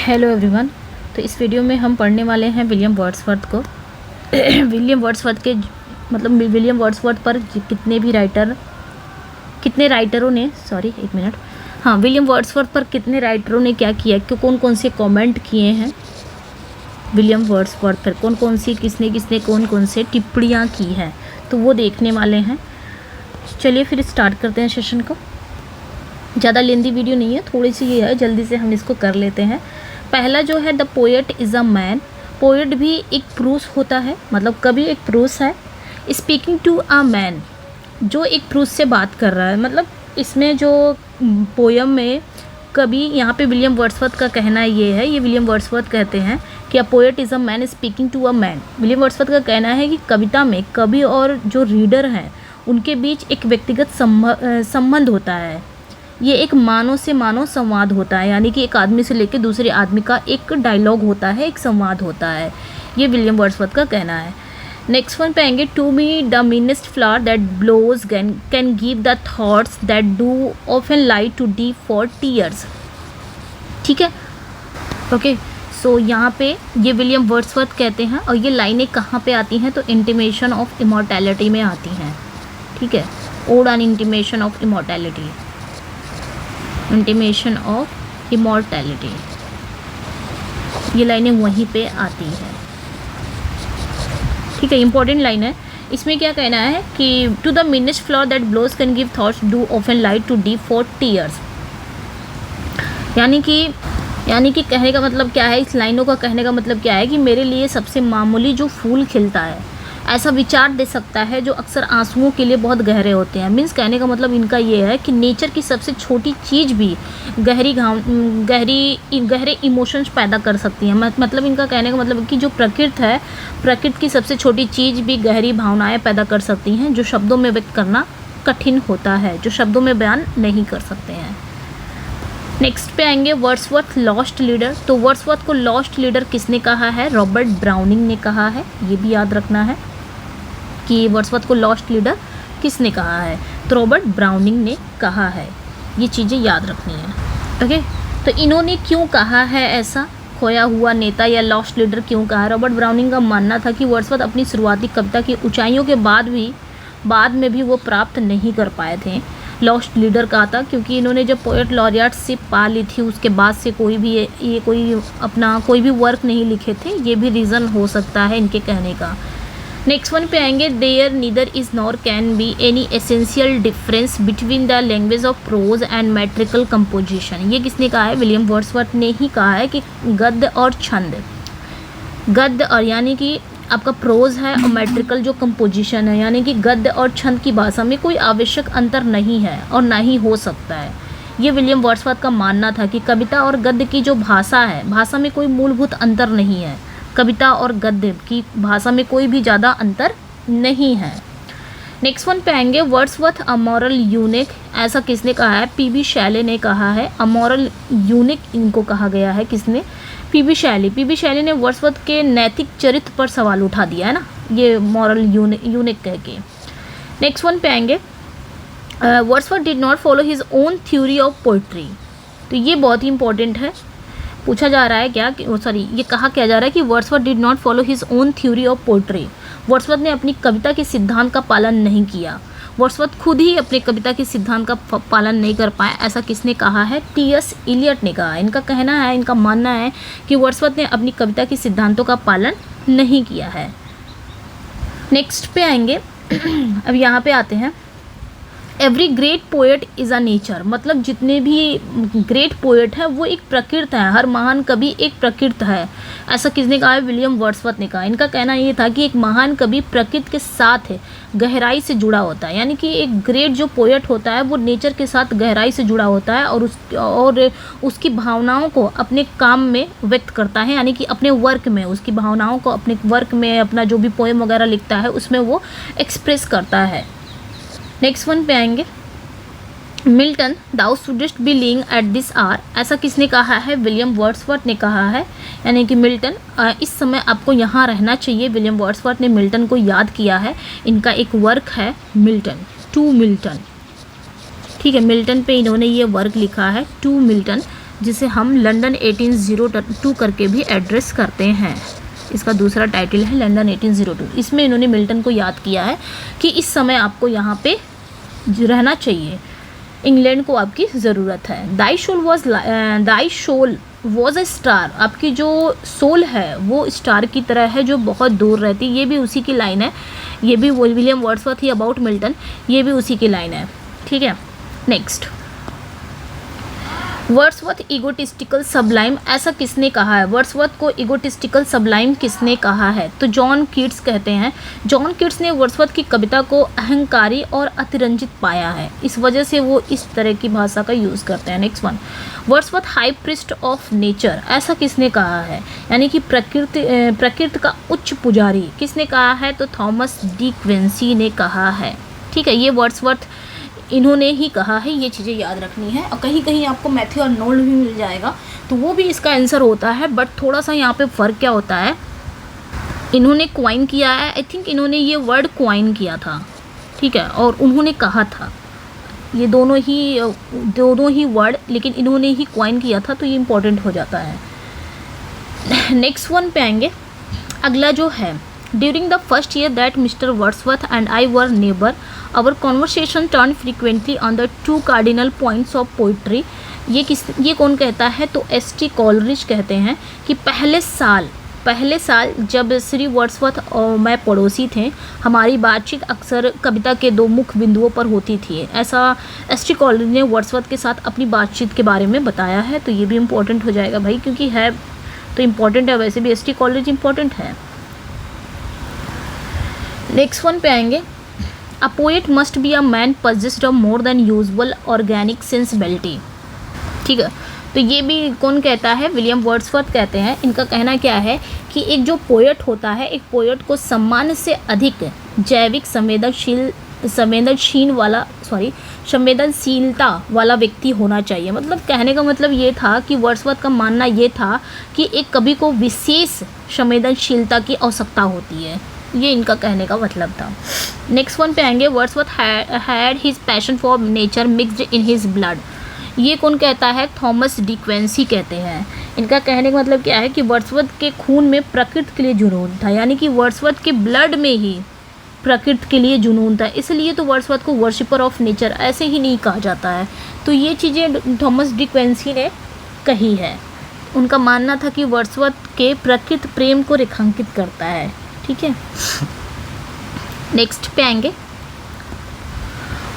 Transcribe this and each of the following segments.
Hello everyone. तो इस video में हम पढ़ने वाले हैं विलियम वर्ड्सवर्थ को। विलियम वर्ड्सवर्थ के विलियम वर्ड्सवर्थ पर विलियम वर्ड्सवर्थ पर कितने राइटरों ने क्या किया, कि कौन कौन से कमेंट किए हैं विलियम वर्ड्सवर्थ पर, किसने कौन से टिप्पणियाँ की हैं, तो वो देखने वाले हैं। चलिए फिर स्टार्ट करते हैं सेशन को। ज़्यादा लेंदी वीडियो नहीं है, थोड़ी सी ये है, जल्दी से हम इसको कर लेते हैं। पहला जो है, the poet is a man. Poet भी एक पुरुष होता है, मतलब कवि एक पुरुष है। स्पीकिंग टू अ मैन, जो एक पुरुष से बात कर रहा है। मतलब इसमें जो पोयम में कवि, यहाँ पे विलियम वर्ड्सवर्थ का कहना ये है, ये विलियम वर्ड्सवर्थ कहते हैं कि a poet is a man speaking to a man. William Wordsworth का कहना है कि कविता में कवि और जो रीडर हैं उनके बीच एक व्यक्तिगत संबंध होता है। ये एक मानव से मानव संवाद होता है, यानी कि एक आदमी से लेकर दूसरे आदमी का एक डायलॉग होता है, एक संवाद होता है। ये विलियम वर्ड्सवर्थ का कहना है। नेक्स्ट वन पे आएंगे, to me the meanest flower that blows can give the thoughts that do often lie too deep for tears. ठीक है, ओके। सो यहाँ पे ये विलियम वर्ड्सवर्थ कहते हैं, और ये लाइनें कहाँ पे आती हैं, तो इंटीमेशन ऑफ इमॉर्टैलिटी में आती हैं। ठीक है, ode an intimation of immortality, intimation of immortality, ये लाइनें वहीं पे आती हैं। ठीक है, इंपॉर्टेंट लाइन है। इसमें क्या कहना है कि to the meanest flower that blows can give thoughts do often lie too deep for tears. यानी कि कहने का मतलब क्या है, इस लाइनों का कहने का मतलब क्या है कि मेरे लिए सबसे मामूली जो फूल खिलता है ऐसा विचार दे सकता है जो अक्सर आंसुओं के लिए बहुत गहरे होते हैं। मीन्स कहने का मतलब इनका ये है कि नेचर की सबसे छोटी चीज़ भी गहरे इमोशंस पैदा कर सकती है। मतलब इनका कहने का मतलब कि जो प्रकृति की सबसे छोटी चीज़ भी गहरी भावनाएं पैदा कर सकती हैं, जो शब्दों में व्यक्त करना कठिन होता है, जो शब्दों में बयान नहीं कर सकते हैं। नेक्स्ट पे आएंगे, वर्ड्सवर्थ लॉस्ट लीडर। तो वर्ड्सवर्थ को लॉस्ट लीडर किसने कहा है, रॉबर्ट ब्राउनिंग ने कहा है। ये भी याद रखना है कि वर्ड्सवर्थ को लॉस्ट लीडर किसने कहा है, तो रॉबर्ट ब्राउनिंग ने कहा है। ये चीज़ें याद रखनी है। ओके, तो इन्होंने क्यों कहा है ऐसा, खोया हुआ नेता या लॉस्ट लीडर क्यों कहा है? रॉबर्ट ब्राउनिंग का मानना था कि वर्ड्सवर्थ अपनी शुरुआती कविता की ऊंचाइयों के बाद में भी वो प्राप्त नहीं कर पाए थे। लॉस्ट लीडर कहा था क्योंकि इन्होंने जब पोएट लॉरियटशिप पा ली थी उसके बाद से कोई भी वर्क नहीं लिखे थे। ये भी रीज़न हो सकता है इनके कहने का। नेक्स्ट वन पे आएंगे, there neither is nor can be any essential difference between the language of prose and metrical composition. ये किसने कहा है, विलियम वर्ड्सवर्थ ने ही कहा है कि गद्य और यानी कि आपका प्रोज है और मेट्रिकल जो कंपोजिशन है, यानी कि गद्य और छंद की भाषा में कोई आवश्यक अंतर नहीं है और ना ही हो सकता है। ये विलियम वर्ड्सवर्थ का मानना था कि कविता और गद्य की जो भाषा है, भाषा में कोई मूलभूत अंतर नहीं है। कविता और गद्य की भाषा में कोई भी ज़्यादा अंतर नहीं है। नेक्स्ट वन पे आएंगे, वर्ड्सवर्थ अमोरल यूनिक। ऐसा किसने कहा है, पीबी शैले ने कहा है। अमोरल यूनिक इनको कहा गया है, किसने, पीबी शैले ने वर्ड्सवर्थ के नैतिक चरित्र पर सवाल उठा दिया है ना, ये मॉरल यूनिक कह के। नेक्स्ट वन पे आएंगे, Wordsworth did not follow his own theory of poetry. तो ये बहुत ही इंपॉर्टेंट है, पूछा जा रहा है ये कहा क्या जा रहा है कि Wordsworth did not follow his own theory of poetry. Wordsworth ने अपनी कविता के सिद्धांत का पालन नहीं किया। वर्ड्सवर्थ खुद ही अपने कविता के सिद्धांत का पालन नहीं कर पाए, ऐसा किसने कहा है, टी.एस. इलियट ने कहा। इनका कहना है, इनका मानना है कि वर्ड्सवर्थ ने अपनी कविता के सिद्धांतों का पालन नहीं किया है। नेक्स्ट पे आएंगे, अब यहाँ पे आते हैं, every great poet is a nature. मतलब जितने भी ग्रेट पोएट हैं वो एक प्रकृति है, हर महान कवि एक प्रकृति है। ऐसा किसने कहा है, विलियम वर्ड्सवर्थ ने कहा। इनका कहना ये था कि एक महान कवि प्रकृति के साथ गहराई से जुड़ा होता है, यानी कि एक ग्रेट जो पोएट होता है वो नेचर के साथ गहराई से जुड़ा होता है और उसकी भावनाओं को अपने काम में व्यक्त करता है, यानी कि अपने वर्क में उसकी भावनाओं को अपने वर्क में, अपना जो भी पोएम वगैरह लिखता है उसमें वो एक्सप्रेस करता है। नेक्स्ट वन पे आएंगे, मिल्टन दाउ शुडस्ट बी लिंग एट दिस आवर। ऐसा किसने कहा है, विलियम वर्ड्सवर्थ ने कहा है, यानी कि मिल्टन इस समय आपको यहाँ रहना चाहिए। विलियम वर्ड्सवर्थ ने मिल्टन को याद किया है। इनका एक वर्क है मिल्टन, टू मिल्टन। ठीक है, मिल्टन पे इन्होंने ये वर्क लिखा है, टू मिल्टन। जिसे हम लंदन 1802 करके भी एड्रेस करते हैं। इसका दूसरा टाइटल है लंदन 1802। इसमें इन्होंने मिल्टन को याद किया है कि इस समय आपको यहाँ पे रहना चाहिए, इंग्लैंड को आपकी ज़रूरत है। दाई शोल वॉज अ स्टार, आपकी जो सोल है वो स्टार की तरह है जो बहुत दूर रहती, ये भी उसी की लाइन है, ये भी William Wordsworth he about Milton, ये भी उसी की लाइन है। ठीक है, नेक्स्ट, वर्ड्सवर्थ इगोटिस्टिकल सबलाइम, ऐसा किसने कहा है? वर्ड्सवर्थ को इगोटिस्टिकल सबलाइम किसने कहा है? तो जॉन कीट्स कहते हैं। जॉन कीट्स ने वर्ड्सवर्थ की कविता को अहंकारी और अतिरंजित पाया है, इस वजह से वो इस तरह की भाषा का यूज़ करते हैं। Next one, Wordsworth high priest of nature, ऐसा किसने कहा है? यानी कि प्रकृति का उच्च पुजारी किसने कहा है? तो थॉमस डी क्विंसी ने कहा है। ठीक है, ये वर्ड्सवर्थ इन्होंने ही कहा है, ये चीज़ें याद रखनी है। और कहीं कहीं आपको मैथ्यू अर्नोल्ड भी मिल जाएगा, तो वो भी इसका आंसर होता है, बट थोड़ा सा यहाँ पे फ़र्क क्या होता है, इन्होंने क्वाइन किया है, आई थिंक इन्होंने ये वर्ड क्वाइन किया था। ठीक है, और उन्होंने कहा था, ये दोनों ही वर्ड, लेकिन इन्होंने ही क्वाइन किया था, तो ये इम्पोर्टेंट हो जाता है। नेक्स्ट वन पे आएंगे। अगला जो है, during the first year that mister Wordsworth and I were neighbour, our conversation turn frequently on the 2 cardinal points of poetry. ये कौन कहता है? तो एस.टी. कॉलरिज कहते हैं कि पहले साल जब श्री वर्ड्सवर्थ और मैं पड़ोसी थे, हमारी बातचीत अक्सर कविता के 2 मुख्य बिंदुओं पर होती थी। ऐसा एस.टी. कॉलरिज ने वर्ड्सवर्थ के साथ अपनी बातचीत के बारे में बताया है, तो ये भी इम्पोर्टेंट हो जाएगा भाई, क्योंकि है तो इम्पोर्टेंट है, वैसे भी एस.टी. कॉलरिज इम्पोर्टेंट है। नेक्स्ट वन पे आएंगे। A poet must be a man possessed of more than usual organic sensibility. ठीक है, तो ये भी कौन कहता है? विलियम वर्ड्सवर्थ कहते हैं। इनका कहना क्या है कि एक जो पोएट होता है, एक पोएट को सामान्य से अधिक जैविक संवेदनशीलता वाला व्यक्ति होना चाहिए। मतलब कहने का मतलब ये था कि वर्ड्सवर्थ का मानना ये था कि एक कवि को विशेष संवेदनशीलता की आवश्यकता होती है, ये इनका कहने का मतलब था। नेक्स्ट वन पे आएंगे। Wordsworth had his passion for nature mixed in his blood, ये कौन कहता है? थॉमस डी क्विंसी कहते हैं। इनका कहने का मतलब क्या है कि वर्ड्सवर्थ के खून में प्रकृति के लिए जुनून था, यानी कि वर्ड्सवर्थ के ब्लड में ही प्रकृति के लिए जुनून था, इसलिए तो वर्ड्सवर्थ को वर्शिपर ऑफ नेचर ऐसे ही नहीं कहा जाता है। तो ये चीज़ें थॉमस डी क्विंसी ने कही है। उनका मानना था कि वर्ड्सवर्थ के प्रकृति प्रेम को रेखांकित करता है। ठीक है, नेक्स्ट पे आएंगे।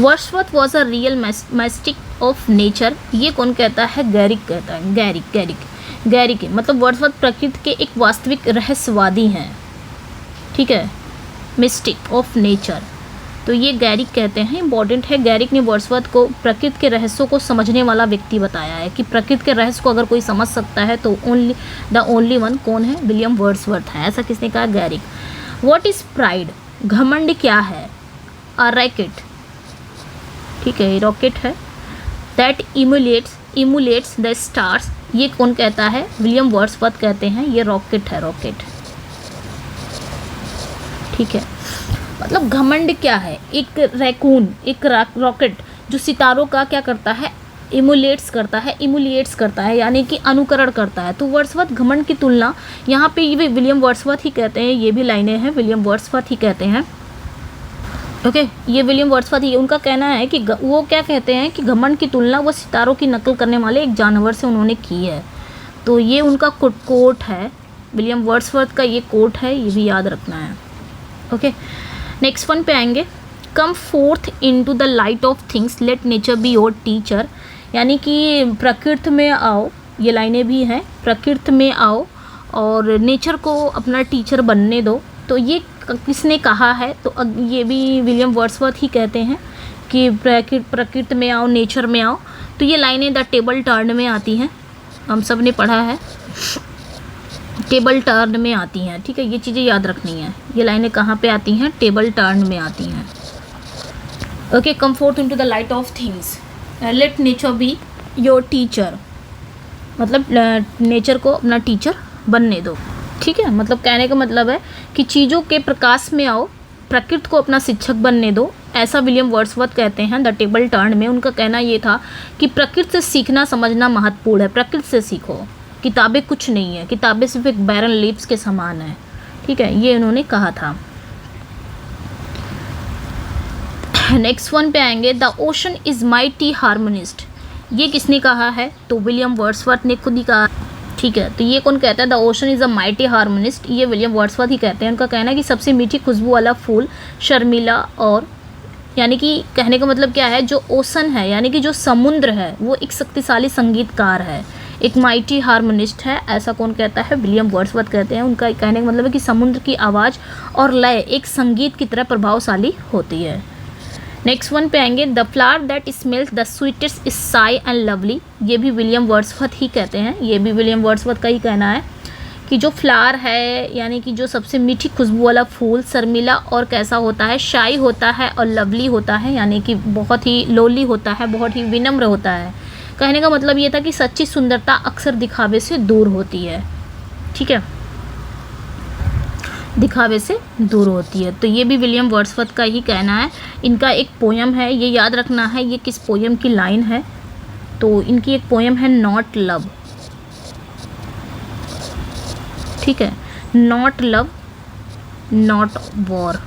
Wordsworth was a real mastic of nature, ये कौन कहता है? गैरिक कहता है। गैरिक मतलब वर्ड्सवर्थ प्रकृति के एक वास्तविक रहस्यवादी हैं। ठीक है, मिस्टिक ऑफ नेचर, तो ये गैरिक कहते हैं, इंपॉर्टेंट है। गैरिक ने वर्ड्सवर्थ को प्रकृति के रहस्यों को समझने वाला व्यक्ति बताया है कि प्रकृति के रहस्य को अगर कोई समझ सकता है तो ओनली वन कौन है? विलियम वर्ड्सवर्थ है। ऐसा किसने कहा? गैरिक। व्हाट इज़ प्राइड, घमंड क्या है? अ रॉकेट, ठीक है, रॉकेट है। दैट इमुलेट्स द स्टार्स, ये कौन कहता है? विलियम वर्ड्सवर्थ कहते हैं, ये रॉकेट है, रॉकेट। ठीक है, मतलब घमंड क्या है? एक रैकून, एक रॉकेट जो सितारों का क्या करता है? इमुलेट्स करता है, यानी कि अनुकरण करता है। तो वर्ड्सवर्थ घमंड की तुलना यहाँ पे ये विलियम वर्ड्सवर्थ ही कहते हैं, ये भी लाइनें हैं विलियम वर्ड्सवर्थ ही कहते हैं। ओके, ये विलियम वर्ड्सवर्थ ही, उनका कहना है कि वो क्या कहते हैं कि घमंड की तुलना वो सितारों की नकल करने वाले एक जानवर से उन्होंने की है। तो ये उनका कोट है, विलियम वर्ड्सवर्थ का ये कोट है, ये भी याद रखना है। ओके, नेक्स्ट वन पे आएंगे। कम fourth into the light of things, let nature be your teacher, यानी कि प्रकृति में आओ, ये लाइनें भी हैं, प्रकृति में आओ और नेचर को अपना टीचर बनने दो। तो ये किसने कहा है? तो ये भी विलियम वर्ड्सवर्थ ही कहते हैं कि प्रकृति में आओ, नेचर में आओ। तो ये लाइनें द टेबल टर्न में आती हैं, हम सब ने पढ़ा है, टेबल टर्न में आती हैं। ठीक है, ये चीज़ें याद रखनी है। ये लाइनें कहाँ पे आती हैं? टेबल टर्न में आती हैं। Okay, come fourth into the light of things, let nature be your teacher, मतलब नेचर को अपना टीचर बनने दो। ठीक है, मतलब कहने का मतलब है कि चीज़ों के प्रकाश में आओ, प्रकृति को अपना शिक्षक बनने दो ऐसा विलियम वर्ड्सवर्थ कहते हैं द टेबल टर्न में। उनका कहना ये था कि प्रकृति से सीखना समझना महत्वपूर्ण है, प्रकृति से सीखो, किताबें कुछ नहीं है, किताबें सिर्फ एक बैरन लीव्स के समान है, ठीक है, ये उन्होंने कहा था। नेक्स्ट वन पे आएंगे, the ocean is mighty harmonist. ये किसने कहा है? तो विलियम वर्ड्सवर्थ ने खुद ही कहा, ठीक है। तो ये कौन कहता है? The ocean is a mighty harmonist, ये विलियम वर्ड्सवर्थ ही कहते हैं। उनका कहना है कि सबसे मीठी खुशबू वाला फूल शर्मिला और, यानी कि कहने का मतलब क्या है, जो ओशन है यानी कि जो समुद्र है वो एक शक्तिशाली संगीतकार है, एक माइटी हार्मोनिस्ट है, ऐसा कौन कहता है? विलियम वर्ड्सवर्थ कहते हैं। उनका कहने का मतलब है कि समुद्र की आवाज़ और लय एक संगीत की तरह प्रभावशाली होती है। नेक्स्ट वन पे आएंगे, the flower that smells the sweetest is Sai and lovely. ये भी विलियम वर्ड्सवर्थ ही कहते हैं, ये भी विलियम वर्ड्सवर्थ का ही कहना है कि जो फ्लावर है यानी कि जो सबसे मीठी खुशबू वाला फूल शर्मिला और कैसा होता है, शाई होता है और लवली होता है, यानी कि बहुत ही लोली होता है, बहुत ही विनम्र होता है। कहने का मतलब ये था कि सच्ची सुंदरता अक्सर दिखावे से दूर होती है, ठीक है, दिखावे से दूर होती है। तो ये भी विलियम वर्ड्सवर्थ का ही कहना है। इनका एक पोयम है, ये याद रखना है ये किस पोयम की लाइन है। तो इनकी एक पोयम है नॉट लव, ठीक है, not love not war,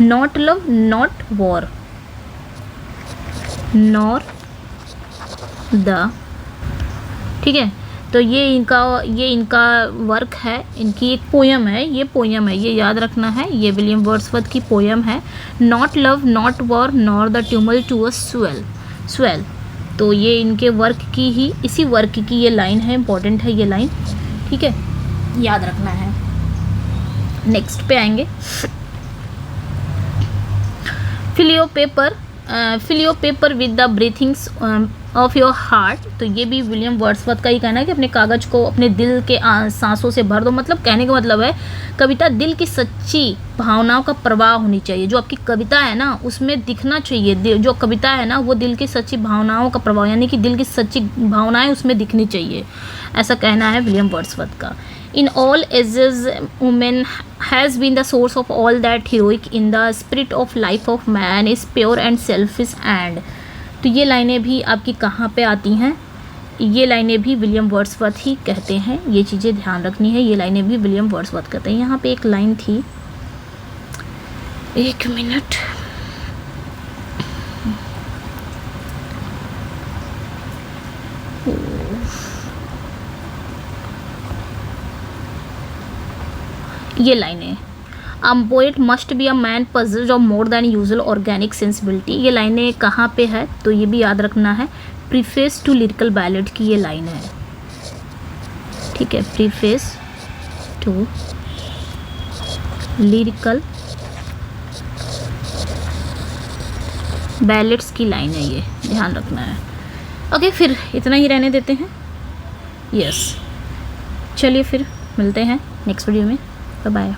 not love not war nor the, ठीक है। तो ये इनका वर्क है, इनकी एक पोयम है, ये पोयम है, ये याद रखना है, ये विलियम वर्ड्सवर्थ की पोयम है, not love not war nor the tumultuous swell. तो ये इनके वर्क की ही, इसी वर्क की ये लाइन है, इंपॉर्टेंट है ये लाइन, ठीक है, याद रखना है। नेक्स्ट पे आएंगे, fill your paper with the breathings of your heart। तो ये भी विलियम वर्ड्सवर्थ का ही कहना है कि अपने कागज़ को अपने दिल के सांसों से भर दो। मतलब कहने का मतलब है कविता दिल की सच्ची भावनाओं का प्रवाह होनी चाहिए। जो आपकी कविता है ना उसमें दिखना चाहिए, जो कविता है ना वो दिल की सच्ची भावनाओं का प्रभाव, यानी कि दिल की सच्ची भावनाएं उसमें दिखनी चाहिए, ऐसा कहना है विलियम वर्ड्सवर्थ का। In all ages, woman has been the source of all that heroic in the spirit of life of man is pure and selfish and। तो ये लाइनें भी आपकी कहाँ पे आती हैं? ये लाइनें भी विलियम वर्ड्सवर्थ ही कहते हैं, ये चीज़ें ध्यान रखनी है, ये लाइनें भी विलियम वर्ड्सवर्थ कहते हैं। यहाँ पे एक लाइन थी, एक मिनट, ये लाइनें, a poet must be a man possessed of more than usual organic sensibility. ये लाइनें कहाँ पे है? तो ये भी याद रखना है, प्रीफेस टू लिरिकल बैलेड की ये लाइन है, ठीक है, प्रीफेस टू लिरिकल बैलेड्स की लाइन है, ये ध्यान रखना है। ओके, फिर इतना ही रहने देते हैं। यस, चलिए फिर मिलते हैं नेक्स्ट वीडियो में, बाय बाय।